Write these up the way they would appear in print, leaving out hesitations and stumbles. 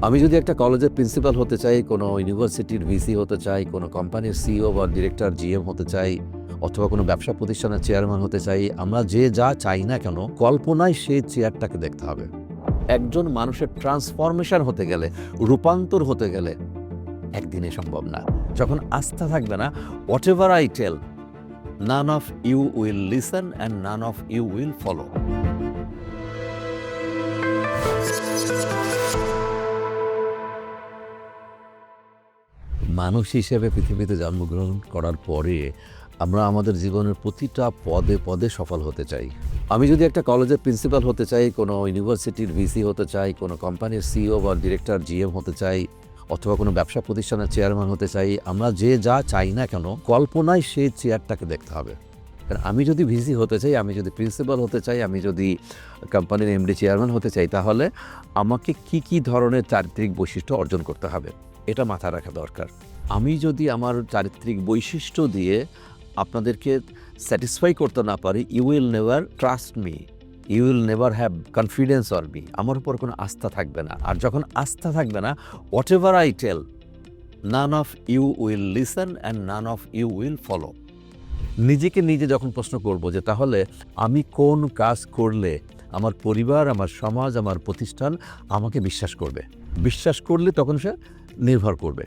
আমি যদি একটা কলেজের প্রিন্সিপাল হতে চাই, কোনো ইউনিভার্সিটির ভিসি হতে চাই, কোনো কোম্পানির সিইও বা ডিরেক্টর জিএম হতে চাই, অথবা কোনো ব্যবসা প্রতিষ্ঠানের চেয়ারম্যান হতে চাই, আমরা যে যা চাই না কেন কল্পনায় সেই চেয়ারটাকে দেখতে হবে। একজন মানুষের ট্রান্সফরমেশন হতে গেলে, রূপান্তর হতে গেলে একদিনে সম্ভব না। যখন আস্থা থাকবে না, whatever I tell, none of you will listen and none of you will follow. মানুষ হিসেবে পৃথিবীতে জন্মগ্রহণ করার পরে আমরা আমাদের জীবনের প্রতিটা পদে পদে সফল হতে চাই। আমি যদি একটা কলেজের প্রিন্সিপাল হতে চাই, কোনো ইউনিভার্সিটির ভিসি হতে চাই, কোনো কোম্পানির সিইও বা ডিরেক্টর জিএম হতে চাই, অথবা কোনো ব্যবসা প্রতিষ্ঠানের চেয়ারম্যান হতে চাই, আমরা যে যা চাই না কেন কল্পনায় সেই চেয়ারটাকে দেখতে হবে। কারণ আমি যদি ভিসি হতে চাই, আমি যদি প্রিন্সিপাল হতে চাই, আমি যদি কোম্পানির এমডি চেয়ারম্যান হতে চাই, তাহলে আমাকে কি ধরনের চারিত্রিক বৈশিষ্ট্য অর্জন করতে হবে এটা মাথায় রাখা দরকার। আমি যদি আমার চারিত্রিক বৈশিষ্ট্য দিয়ে আপনাদেরকে স্যাটিসফাই করতে না পারি, you will never trust me, you will never have confidence on me. আমার উপর কোনো আস্থা থাকবে না। আর যখন আস্থা থাকবে না, whatever I tell, none of you will listen and none of you will follow. নিজেকে নিজে যখন প্রশ্ন করব যে তাহলে আমি কোন কাজ করলে আমার পরিবার, আমার সমাজ, আমার প্রতিষ্ঠান আমাকে বিশ্বাস করবে, বিশ্বাস করলে তখন সে নির্ভর করবে।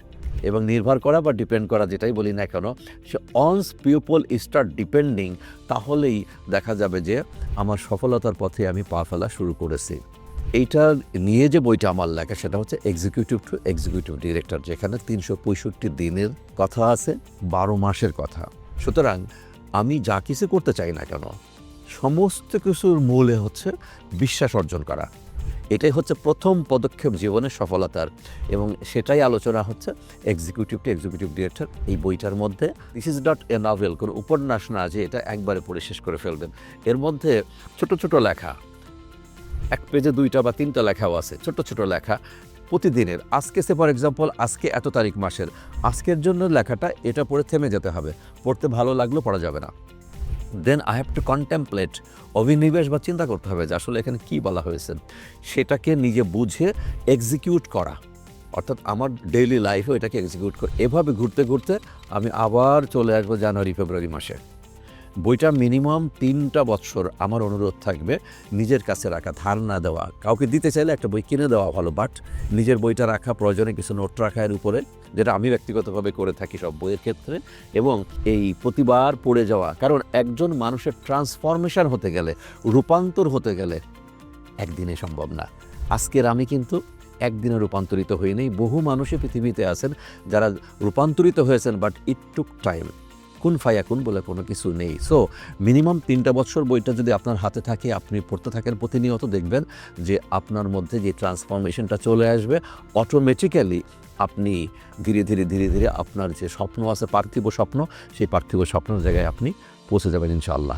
এবং নির্ভর করা বা ডিপেন্ড করা, যেটাই বলি না কেন, সে অনস পিপল স্টার্ট ডিপেন্ডিং, তাহলেই দেখা যাবে যে আমার সফলতার পথে আমি পা ফেলা শুরু করেছি। এইটা নিয়ে যে বইটা আমার লেখা, সেটা হচ্ছে এক্সিকিউটিভ টু এক্সিকিউটিভ ডিরেক্টর, যেখানে 365 দিনের কথা আছে, 12 মাসের কথা। সুতরাং আমি যা কিছু করতে চাই না কেন, সমস্ত কিছুর মূলে হচ্ছে বিশ্বাস অর্জন করা। এটাই হচ্ছে প্রথম পদক্ষেপ জীবনের সফলতার, এবং সেটাই আলোচনা হচ্ছে এক্সিকিউটিভ টু এক্সিকিউটিভ ডিরেক্টর এই বইটার মধ্যে। This is not a novel, কোনো উপন্যাস না যে এটা একবারে পড়ে শেষ করে ফেলবেন। এর মধ্যে ছোট ছোট লেখা, এক পেজে 2টা বা 3টা লেখাও আছে, ছোট ছোট লেখা প্রতিদিনের। আজকে সে ফর এক্সাম্পল, আজকে এত তারিখ মাসের, আজকের জন্য লেখাটা, এটা পড়ে থেমে যেতে হবে। পড়তে ভালো লাগলেও পড়া যাবে না। Then I have to contemplate, অভিনিবেশ বা চিন্তা করতে হবে যে আসলে এখানে কী বলা হয়েছে, সেটাকে নিজে বুঝে এক্সিকিউট করা, অর্থাৎ আমার ডেইলি লাইফে এটাকে এক্সিকিউট করে। এভাবে ঘুরতে ঘুরতে আমি আবার চলে আসবো জানুয়ারি ফেব্রুয়ারি মাসে। বইটা মিনিমাম 3টা বছর আমার অনুরোধ থাকবে নিজের কাছে রাখা, ধার না দেওয়া। কাউকে দিতে চাইলে একটা বই কিনে দেওয়া ভালো, বাট নিজের বইটা রাখা, প্রয়োজনে কিছু নোট রাখা এর উপরে, যেটা আমি ব্যক্তিগতভাবে করে থাকি সব বইয়ের ক্ষেত্রে। এবং এই প্রতিবার পড়ে যাওয়া, কারণ একজন মানুষের ট্রান্সফরমেশন হতে গেলে, রূপান্তর হতে গেলে একদিনে সম্ভব না। আজকের আমি কিন্তু একদিনে রূপান্তরিত হইনি। বহু মানুষই পৃথিবীতে আছেন যারা রূপান্তরিত হয়েছেন, বাট ইট টুক টাইম। কুন ফায়াকুন বলে কোনো কিছু নেই। সো মিনিমাম 3টা বছর বইটা যদি আপনার হাতে থাকে, আপনি পড়তে থাকেন প্রতিনিয়ত, দেখবেন যে আপনার মধ্যে যে ট্রান্সফরমেশনটা চলে আসবে। অটোমেটিক্যালি আপনি ধীরে ধীরে আপনার যে স্বপ্ন আছে, পার্থিব স্বপ্ন, সেই পার্থিব স্বপ্নের জায়গায় আপনি পৌঁছে যাবেন ইনশাআল্লাহ।